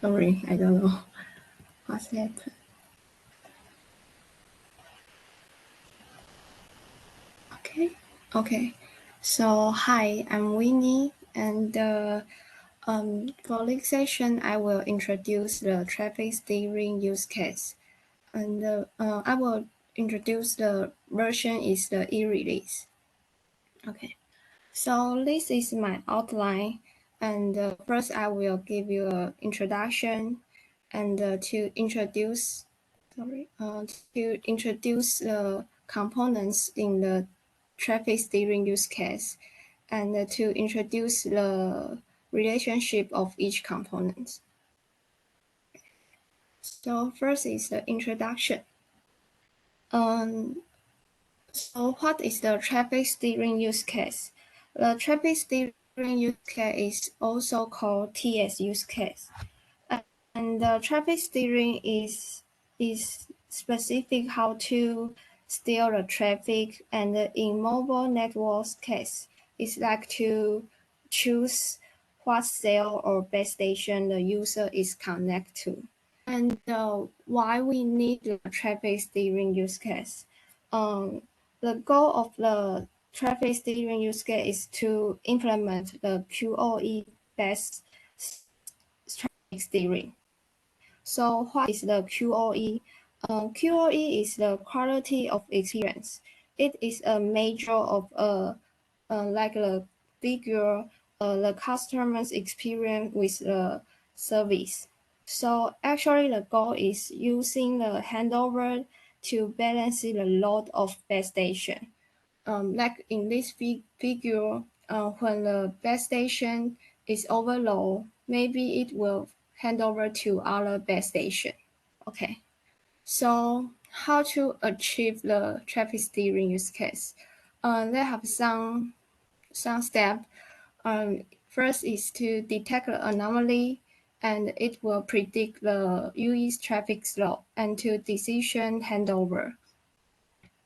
Sorry, I don't know what's happened. Okay. So hi, I'm Winnie, and for this session, I will introduce the traffic steering use case, and I will introduce the version is the e-release. Okay. So this is my outline, and first I will give you an introduction, and to introduce the components in the traffic steering use case, and to introduce the relationship of each component. So first is the introduction. So what is the traffic steering use case? The traffic steering use case is also called TS use case. And the traffic steering is specific how to steer the traffic, and in mobile networks case, it's like to choose what cell or base station the user is connected to. And why we need the traffic steering use case. The goal of the traffic steering use case is to implement the QoE-based traffic steering. So what is the QoE? QoE is the quality of experience. It is a measure of like the figure the customer's experience with the service. So actually the goal is using the handover to balance the load of base station. Like in this figure, when the base station is overload, maybe it will hand over to other base station. Okay, so how to achieve the traffic steering use case? They have some steps. First is to detect the anomaly, and it will predict the UE's traffic flow and to decision handover.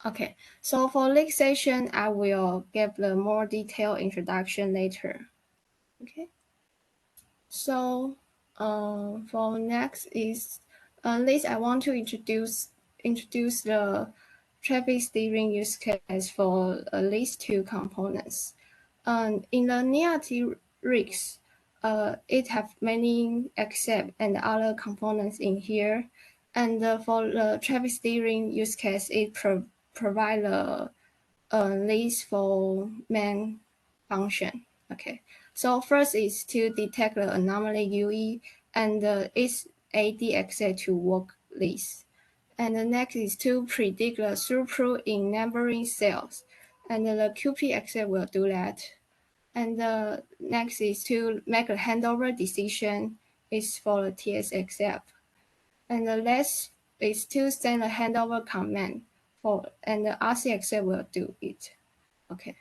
Okay, so for this session, I will give the more detailed introduction later. Okay, so for next is this I want to introduce the traffic steering use case for at least two components. In the NIAT rigs, it have many accept and other components in here. And for the traffic steering use case, it provide a list for main function. Okay, so first is to detect the anomaly UE and its AD access to work list. And the next is to predict the throughput in neighboring cells, and the QP access will do that. And the next is to make a handover decision is for the TS accept. And the last is to send a handover command and the RC accept will do it. Okay.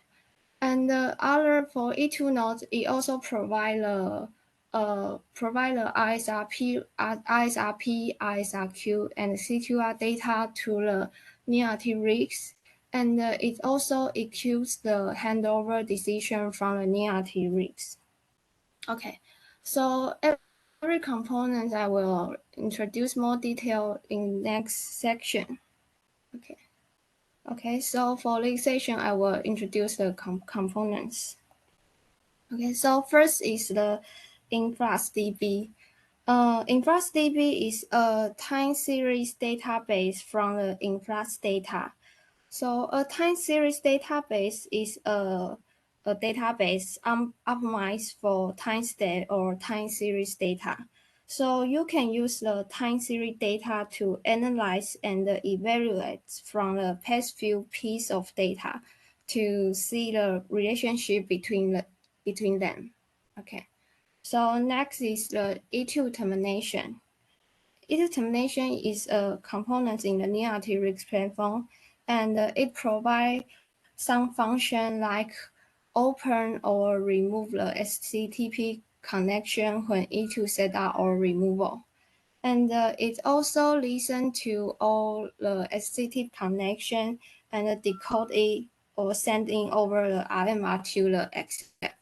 And the other for E2 nodes, it also provide the ISRP, ISRQ, and CQR data to the NIAT rigs, and it also executes the handover decision from the NIAT rigs. Okay, so every component I will introduce more detail in next section. Okay, so for this section, I will introduce the components. Okay, so first is the InfluxDB. InfluxDB is a time series database from the Influx data. So a time series database is a database optimized for time state or time series data. So you can use the time series data to analyze and evaluate from the past few pieces of data to see the relationship between them. Okay. So next is the E2 termination. E2 termination is a component in the NIAT platform, and it provides some function like open or remove the HTTP connection when E2 setup or removal. And it also listens to all the HTTP connection and decode it or sending over the RMR to the accept.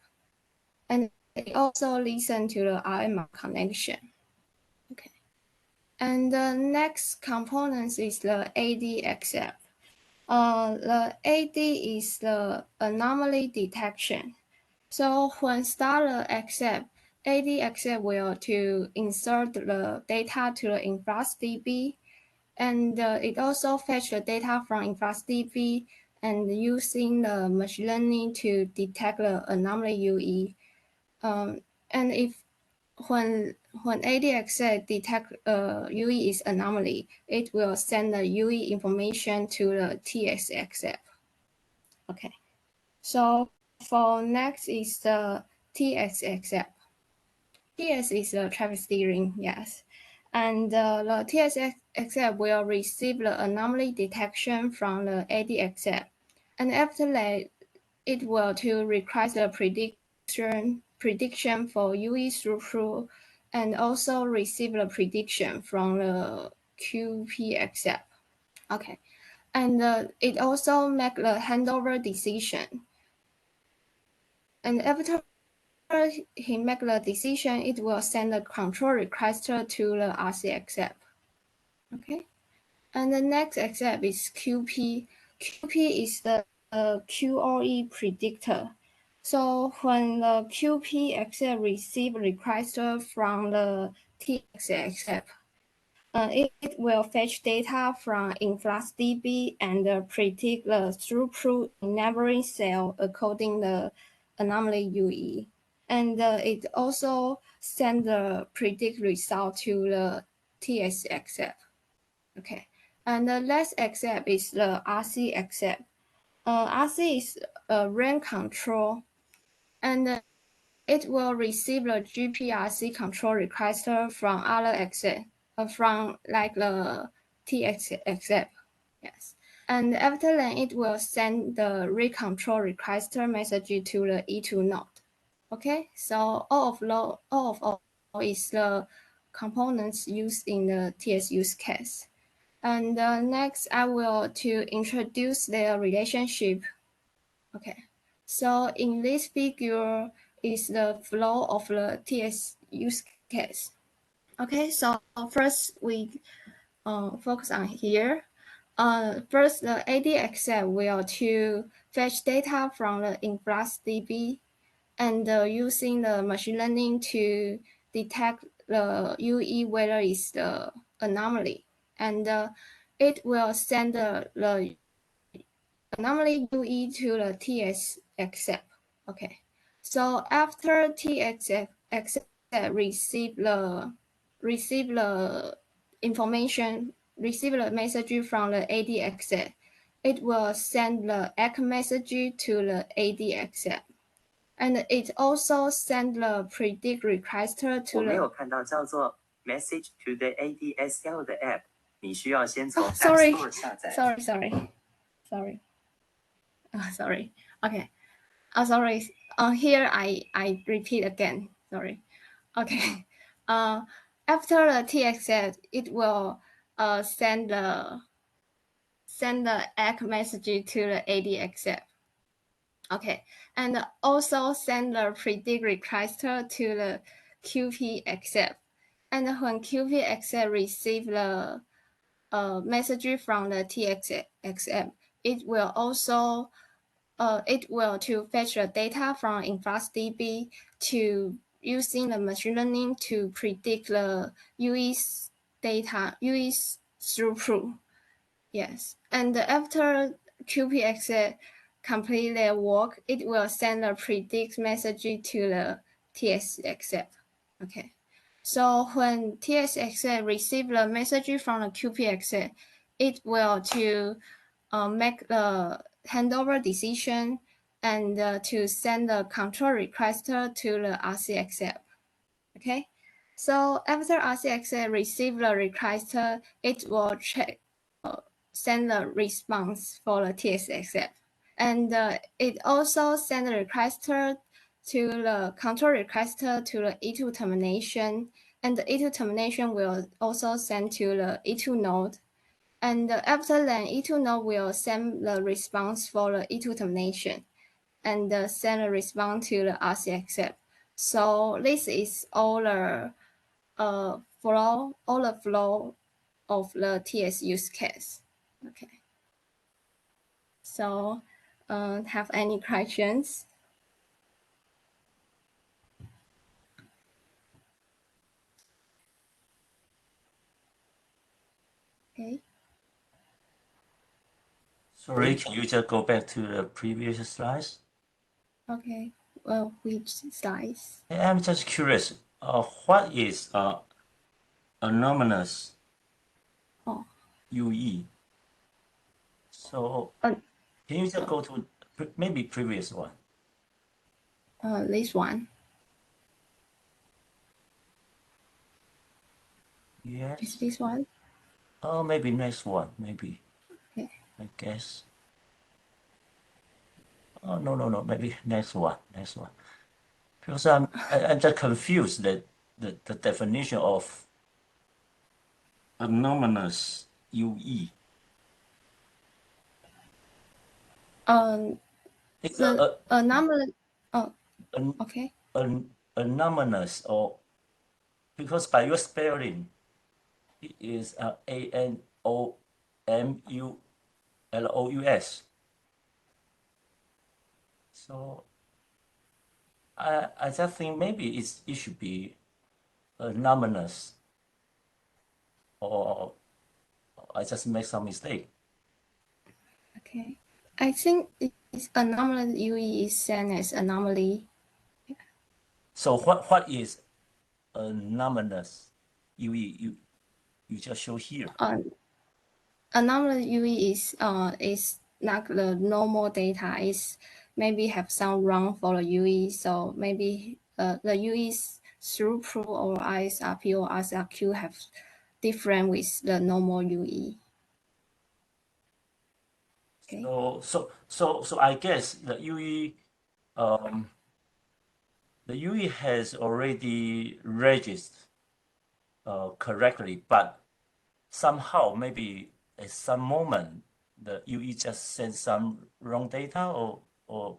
And it also listens to the RMR connection. And the next component is the AD accept. The AD is the anomaly detection. So when start accept, AD accept will to insert the data to the InfluxDB, and it also fetch the data from InfluxDB and using the machine learning to detect the anomaly UE. And if when ADXA detect UE is anomaly, it will send the UE information to the TSXF. Okay, so for next is the TSXF. TS is the traffic steering, yes. And the TSXF will receive the anomaly detection from the ADXF. And after that, it will to request the prediction for UE throughput and also receive the prediction from the QPXF. Okay, and it also make the handover decision. And after he make the decision, it will send the control request to the RCXF. Okay, and the next XF is QP. QP is the QoE predictor. So when the QP XF receive request from the TXXF, it will fetch data from InfluxDB and predict the throughput in neighboring cell according the anomaly UE. And it also send the predict result to the TSXF. Okay, and the last XF is the RC XF. RC is a RAM control, and it will receive the GPRC control request from other XF, from like the TXF. Yes. And after that, it will send the read control request message to the E2 node. Okay, so all is the components used in the TS use case. And next, I will to introduce their relationship. Okay, so in this figure is the flow of the TS use case. Okay, so first we focus on here. First, the ADXL will to fetch data from the InfluxDB and using the machine learning to detect the UE whether it's the anomaly. And it will send the anomaly UE to the TS accept. Okay. So after TX accept receive the information, receive the message from the AD accept, it will send the ACK message to the AD accept. And it also send the predict request to the 我没有看到叫做 Message to the ADSL 的 app， 你需要先从 App Store 下载。Sorry. Sorry. Okay. Sorry. Here I repeat again. Sorry. Okay. After the TXS, it will send the ACK message to the AD Okay, and also send the predict request to the QP accept. And when QP accept receive the message from the TX accept, it will also it will to fetch the data from InfluxDB to using the machine learning to predict the UE's data, UE's throughput. Yes, and after QPX complete their work, it will send a predict message to the TSXF. Okay, so when TSXF receive the message from the QPX, it will to make the handover decision and to send the control request to the RCXF. Okay, so after RCXF receive the request, it will check send the response for the TSXF. And it also send the request to the control request to the E2 termination. And the E2 termination will also send to the E2 node. And after that, E2 node will send the response for the E2 termination and send a response to the RCXF. So this is all the flow, all the flow of the TS use case. Okay. So, have any questions? Okay. Sorry, can you just go back to the previous slides? Okay. Well, which size? I'm just curious. What is anonymous Oh, UE? So uh, can you just go to maybe previous one? this one. Yes. Is this one? Oh, maybe next one. Maybe. Okay. I guess. Oh no. Maybe next one. Next one. Because I'm just confused that the definition of anonymous UE. It's The number. Oh, an, okay. anonymous, or because by your spelling it is ANOMULOUS. So I just think maybe it should be anonymous, or I just make some mistake. Okay. I think it's anomaly UE is same as anomaly. So what is anonymous UE? You just show here. Anomaly UE is not the normal data. Is maybe have some wrong for the UE. So maybe the UE's throughput or ISRP or ISRQ have different with the normal UE. Okay. So I guess the UE has already registered correctly, but somehow maybe at some moment the UE just sends some wrong data, or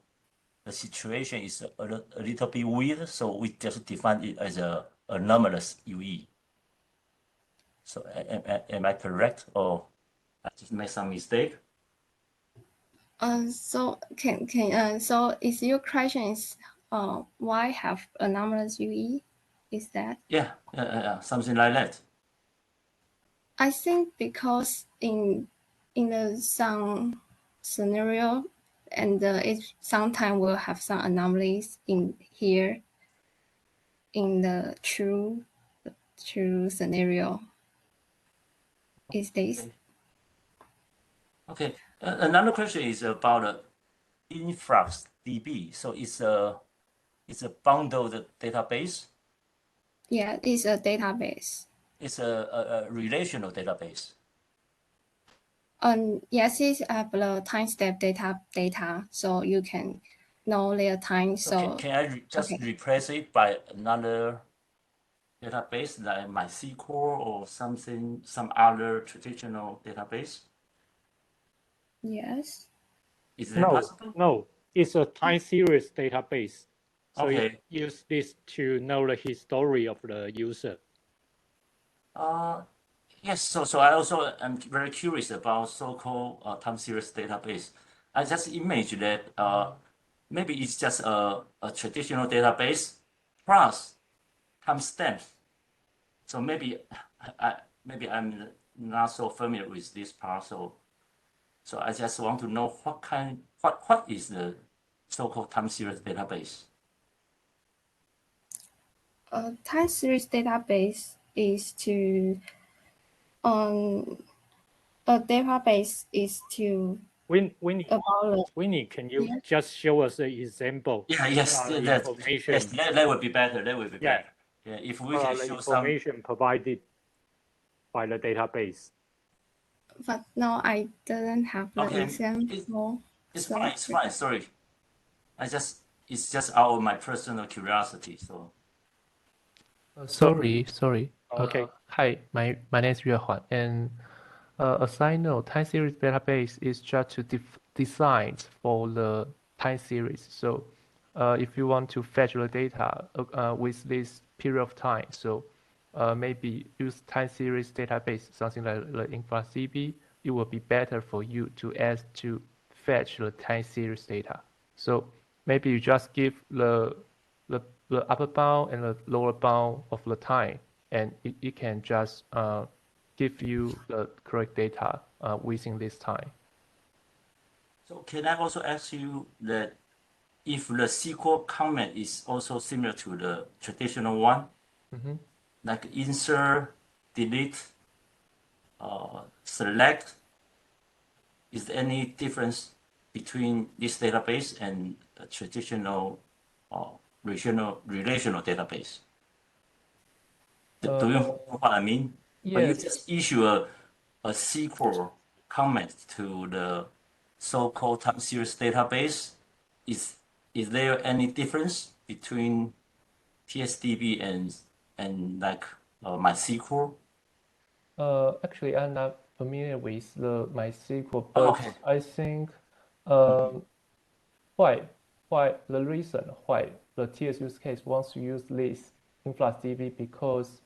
the situation is a little bit weird, so we just define it as a anomalous UE. So am I correct, or I just made some mistake? So so is your question is why have anomalous UE? Is that? Yeah, something like that. I think because in the some scenario and it sometimes will have some anomalies in here in the true scenario. Is this? Okay. Another question is about influx DB. So it's a bundled database. Yeah, it's a database. It's a relational database. Yes, it's have the time step data, so you can know their time. So So can I just okay, replace it by another database like MySQL or something, some other traditional database? yes. Is that No, possible? no, it's a time series database. So you Okay. use this to know the history of the user. Yes. So I also am very curious about so-called time series database. I just imagine that maybe it's just a traditional database plus timestamp. So maybe I'm not so familiar with this part. So I just want to know what is the so-called time series database. A time series database is to a database is to Winnie, about Winnie, can you yeah. just show us an example? Yes, What are the that yes, information? that would be better. That would be Yeah, better. Yeah, if we what can are the show some. information provided by the database? But no, I didn't have the Okay, example. it's So fine. It's fine. Sorry, it's just out of my personal curiosity. So Sorry. Okay. Hi, my name is Yue Huan, and a side note, time series database is just to designed for the time series. So, if you want to fetch the data with this period of time, so maybe use time series database, something like the InfluxDB, it will be better for you to fetch the time series data. So maybe you just give the upper bound and the lower bound of the time, and it can just give you the correct data within this time. So can I also ask you that if the SQL comment is also similar to the traditional one, like insert, delete, select, is there any difference between this database and a traditional relational database? Do you know what I mean? When you Yes. just issue a SQL comment to the so-called time series database, is there any difference between TSDB and like MySQL? Actually, I'm not familiar with the MySQL, Oh, but okay. I think why the reason why the TS use case wants to use this InfluxDB because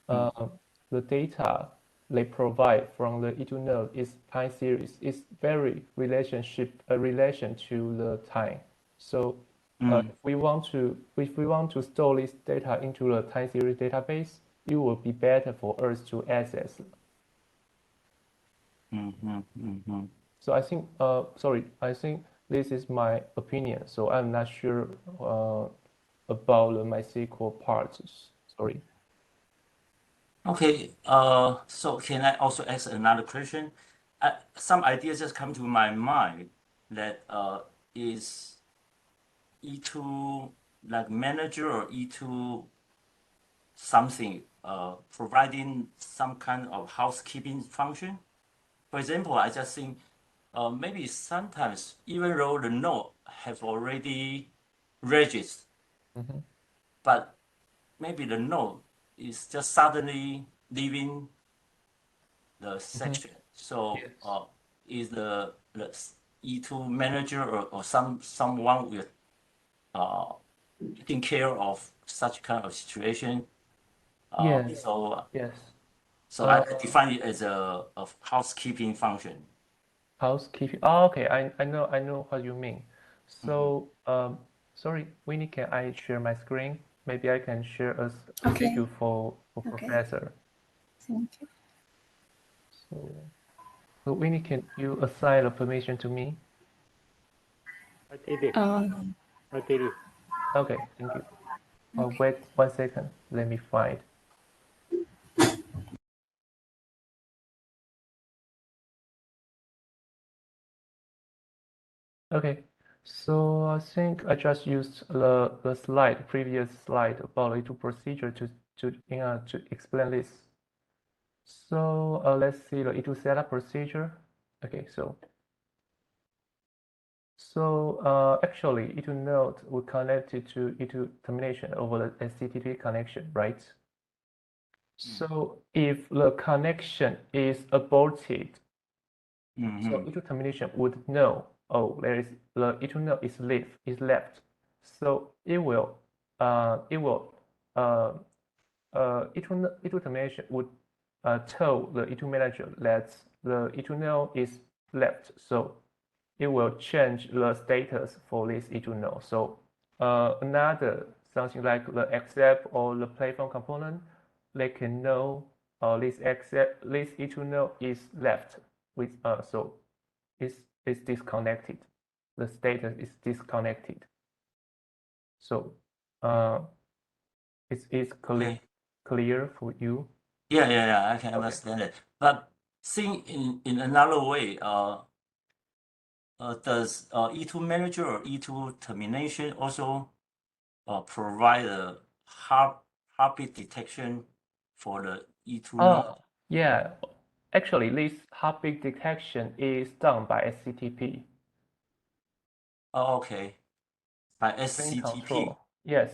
the data they provide from the E2 node is time series is very relation to the time. So if we want to store this data into the time series database, it will be better for us to access. So I think, I think this is my opinion. So I'm not sure about the MySQL part. Sorry. Okay. So can I also ask another question? Some ideas just come to my mind that is E2 like manager or E2 something providing some kind of housekeeping function. For example, I just think maybe sometimes even though the node have already registered, but maybe the node is just suddenly leaving the section. So is the E2 manager or someone with taking care of such kind of situation? Yes. So Yes. I define it as a housekeeping function. Housekeeping. Oh, okay. I know what you mean. So sorry, Winnie, can I share my screen? Maybe I can share a Okay. schedule for Okay. professor. Thank you. So Winnie, can you assign a permission to me? I did it. Uh, I did it. Okay, thank you. Wait 1 second. Let me find. Okay, so I think I just used the previous slide about the E2 procedure to explain this. So let's see the E2 setup procedure. Okay, so actually E2 node will connect it to E2 termination over the HTTP connection, right? So if the connection is aborted, so E2 termination would know, oh, the E2 node is left. So E2 E2 termination would tell the E2 manager that the E2 node is left. So it will change the status for this E2 node. So another something like the accept or the platform component, they can know this E2 node is left with so it's disconnected. The status is disconnected. So it's clear for you. Yeah, I can understand it. But think in another way, does E2 manager or E2 termination also provide a heartbeat detection for the E2 node? Yeah. Actually, this heartbeat detection is done by HTTP. Oh, okay. By Train SCTP. control. Yes.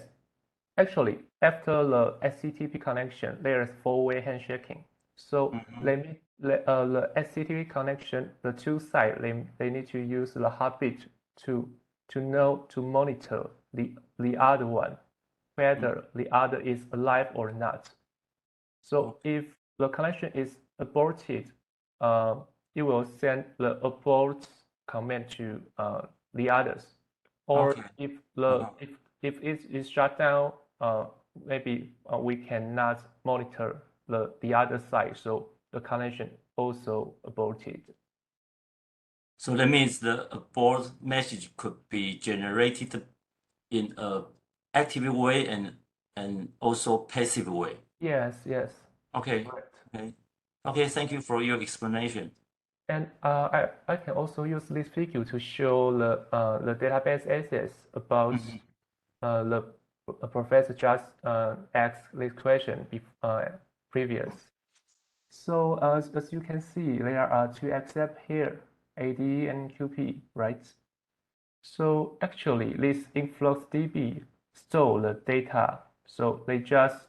Actually, after the HTTP connection, there is four-way handshaking. So the HTTP connection, the two sides, they need to use the heartbeat to monitor the other one, whether the other is alive or not. So if the connection is aborted, it will send the abort command to the others. Or Okay. if the if it is shut down, maybe we cannot monitor the other side, so the connection also aborted. So that means the abort message could be generated in a active way and also passive way. Yes, yes. Okay. Correct. Okay. Okay. Thank you for your explanation. And I can also use this figure to show the database access about the professor just asked this question previous. So as you can see, there are two accepts here, AD and QP, right? So actually, this InfluxDB store the data. So they just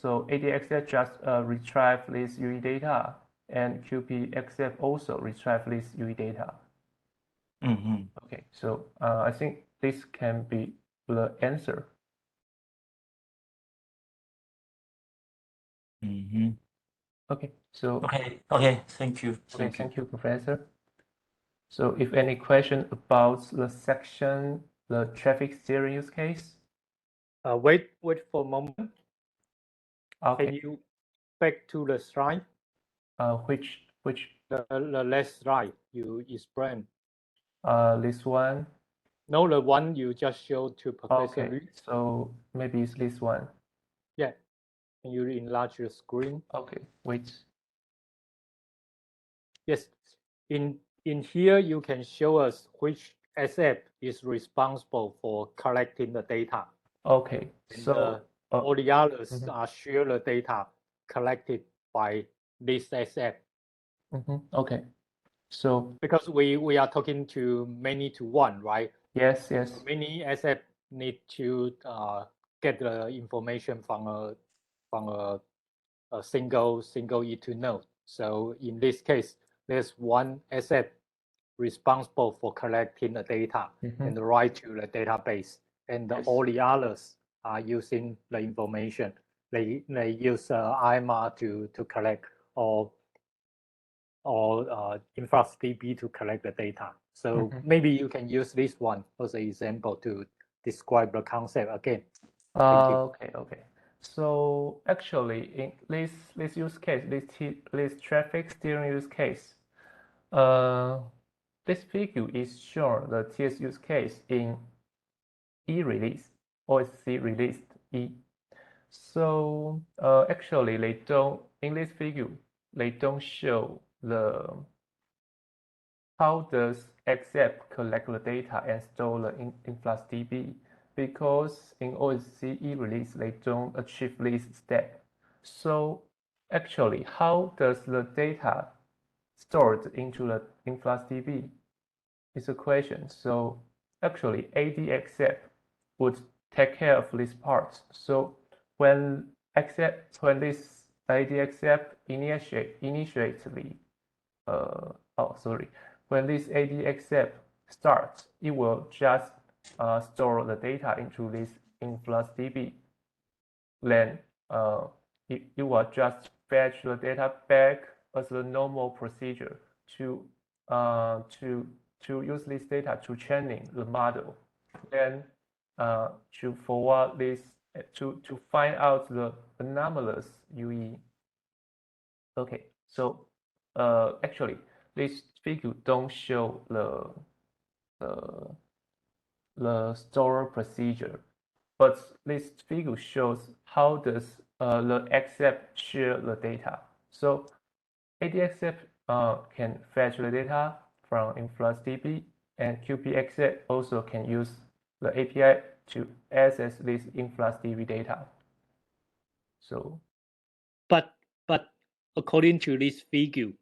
so ADXF just retrieve this UE data, and QPXF also retrieve this UE data. Okay, so I think this can be the answer. Okay, so Okay. Thank you. okay, thank you, Professor. So if any question about the section, the traffic steering use case? Wait for a moment. Okay. Can you back to the slide? Which The last slide you explained. this one? No, the one you just showed to Professor Okay, Liu. so maybe it's this one. Yeah. Can you enlarge the screen? Okay, wait. Yes. In here, you can show us which SF is responsible for collecting the data. Okay, And so all the others are share the data collected by this SF. Okay, so Because we are talking to many to one, right? yes, So many SF need to get the information from a single E2 node. So in this case, there's one SF responsible for collecting the data and write to the database, and all the others are using the information. They use IMR to collect or InfluxDB to collect the data. So maybe you can use this one as an example to describe the concept again. Thank you. Okay. So actually, in this use case, this traffic steering use case, this figure is shown the TS use case in E release or C released E. So actually, they don't in this figure they don't show the how does accept collect the data and store the InfluxDB, because in OSCE release they don't achieve this step. So actually, how does the data stored into the InfluxDB is a question. So actually, AD-accept would take care of this part. So when this AD-accept initially when this AD-accept starts, it will just store the data into this InfluxDB. Then it will just fetch the data back as the normal procedure to use this data to training the model. Then to forward this to find out the anomalous UE. Okay, so actually this figure don't show the store procedure, but this figure shows how does the accept share the data. So AD-accept can fetch the data from InfluxDB, and QP-accept also can use the API to access this InfluxDB data. So, but according to this figure,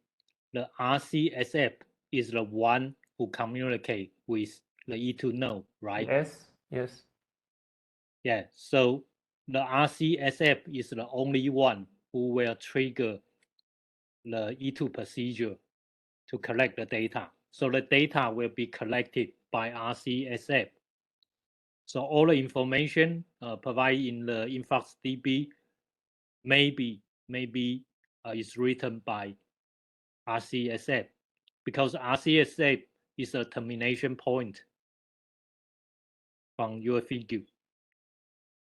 the RCSF is the one who communicate with the E2 node, right? yes. Yeah. So the RCSF is the only one who will trigger the E2 procedure to collect the data. So the data will be collected by RCSF. So all the information provided in the InfluxDB may be maybe is written by RCSF, because RCSF is a termination point from your figure.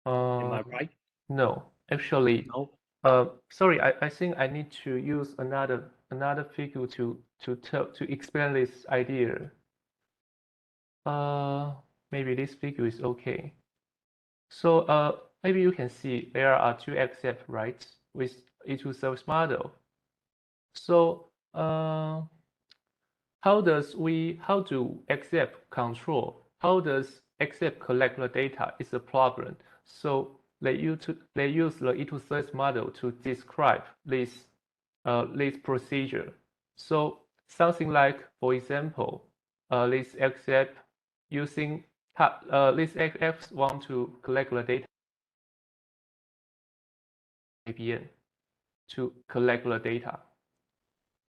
Am I right? No, actually, No. sorry, I think I need to use another figure to explain this idea. Maybe this figure is okay. So maybe you can see there are two accept, right, with E2 service model. So how do accept control? How does accept collect the data is a problem. So they use the E2 service model to describe this procedure. So something like, for example, this accept using this accept want to collect the data APN to collect the data.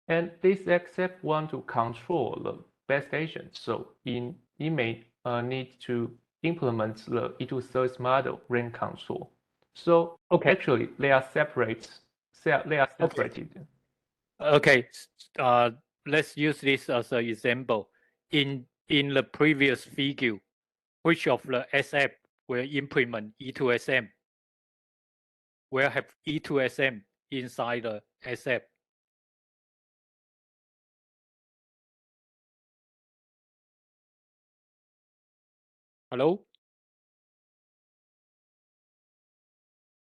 And this accept want to control the base station. So it may need to implement the E2 service model rank control. So Okay. actually they are separate. They are separated. Okay. Let's use this as an example. In the previous figure, which of the SF will implement E2SM? Will have E2SM inside the SF? Hello?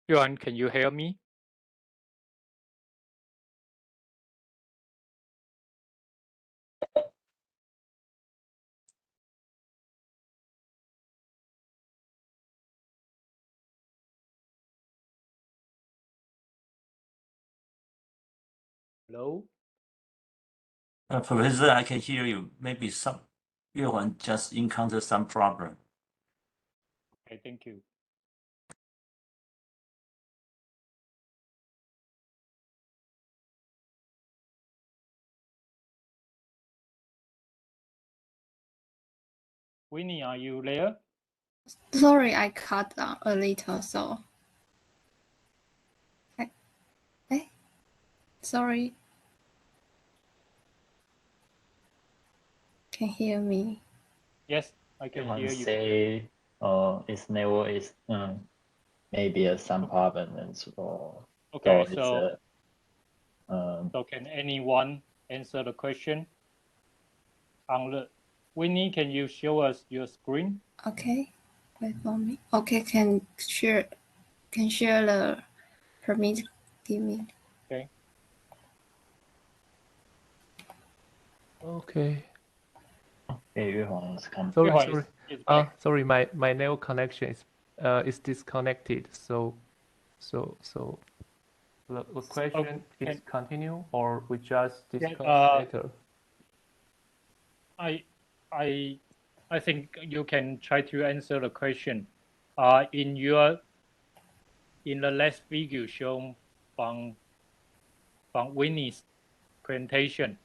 Johan, can you hear me? Hello? Professor, I can hear you. Maybe Yuan just encountered some problem. Okay, thank you. Winnie, are you there? Sorry, I cut down a little, so. Sorry. Can hear me? Yes, I can hear you. Say, its network is maybe some problem, and so Okay, it's so can anyone answer the question? Winnie, can you show us your screen? Okay, wait for me. Okay, can share the permit. Give me. Okay. Okay. Yuhong's come. Sorry. It's back. Sorry, my network connection is disconnected. So the question is continue, or we just discuss later? I think you can try to answer the question. In the last video shown from Winnie's presentation,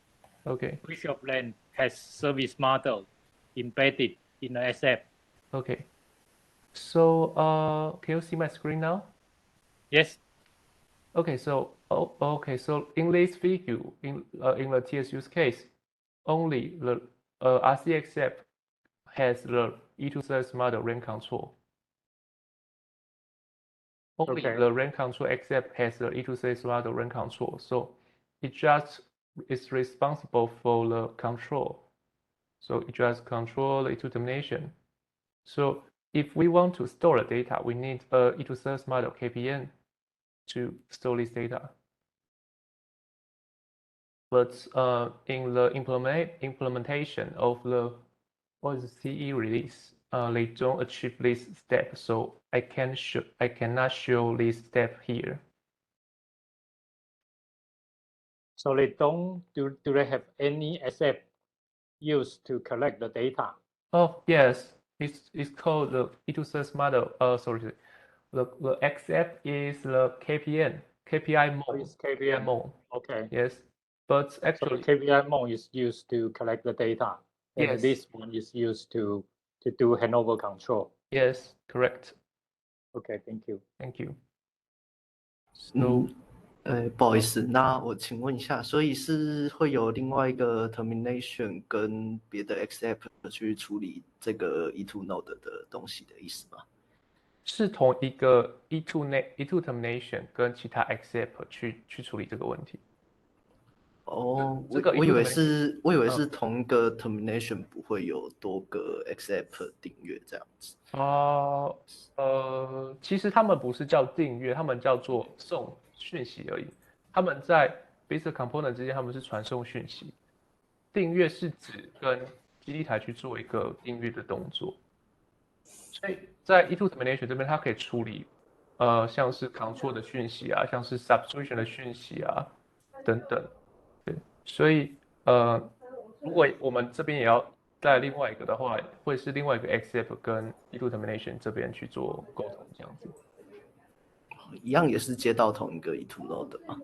Okay. which of them has service model embedded in the SF? Okay. So can you see my screen now? Yes. Okay. So okay. So in this figure, in the TS use case, only the RCXF has the E2 service model rank control. Only Okay. the rank control accept has the E2 service model rank control. So it just is responsible for the control. So it just control the E2 termination. So if we want to store the data, we need a E2 service model KPN to store this data. But in the implementation of the CE release, they don't achieve this step. So I cannot show this step here. So they don't do they have any SF used to collect the data? Oh yes, it's called the E2 service model. Sorry, the accept is the KPI mode. It's KPI mode. Okay. Yes, but So actually, the KPI mode is used to collect the data, and yes. this one is used to do handover control. Yes, correct. Okay, thank you. Thank you. So 不好意思，那我请问一下，所以是会有另外一个 termination 跟别的 accept 去处理这个 E2 node 的东西的意思吗？是同一个 E2 termination 跟其他 accept 去处理这个问题。哦，这个我以 E2 为 termination 是同一个 termination 不会有多个 accept 订阅这样子。其实他们不是叫订阅，他们叫做送讯息而已。他们在 basic component 之间，他们是传送讯息。订阅是指跟基地台去做一个订阅的动作。所以在 E2 termination 这边，它可以处理像是 control 的讯息啊，像是 substitution 的讯息啊等等。对，所以如果我们这边也要再另外一个的话，会是另外一个 accept 跟 E2 termination 这边去做沟通这样子。一样也是接到同一个 E2 node 的吗？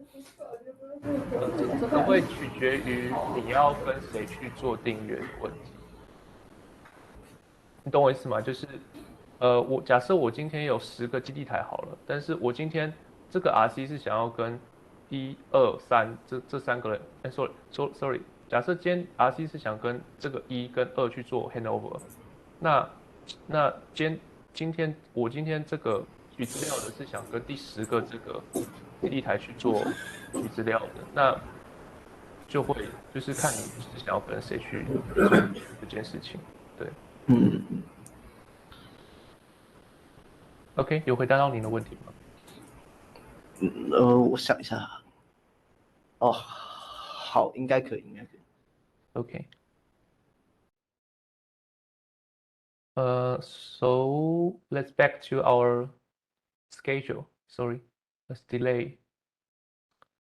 这个会取决于你要跟谁去做订阅的问题。你懂我意思吗？就是我假设我今天有10个基地台好了，但是我今天这个 RC 是想要跟1、2、3这3个人，sorry，假设今天 RC 是想跟这个1跟2去做 handover，那今天这个取资料的是想跟第10个这个基地台去做取资料的，那就会就是看你是想要跟谁去做这件事情，对。OK，有回答到您的问题吗？我想一下。哦，好，应该可以，应该可以。OK。So let's back to our schedule. Sorry, let's delay.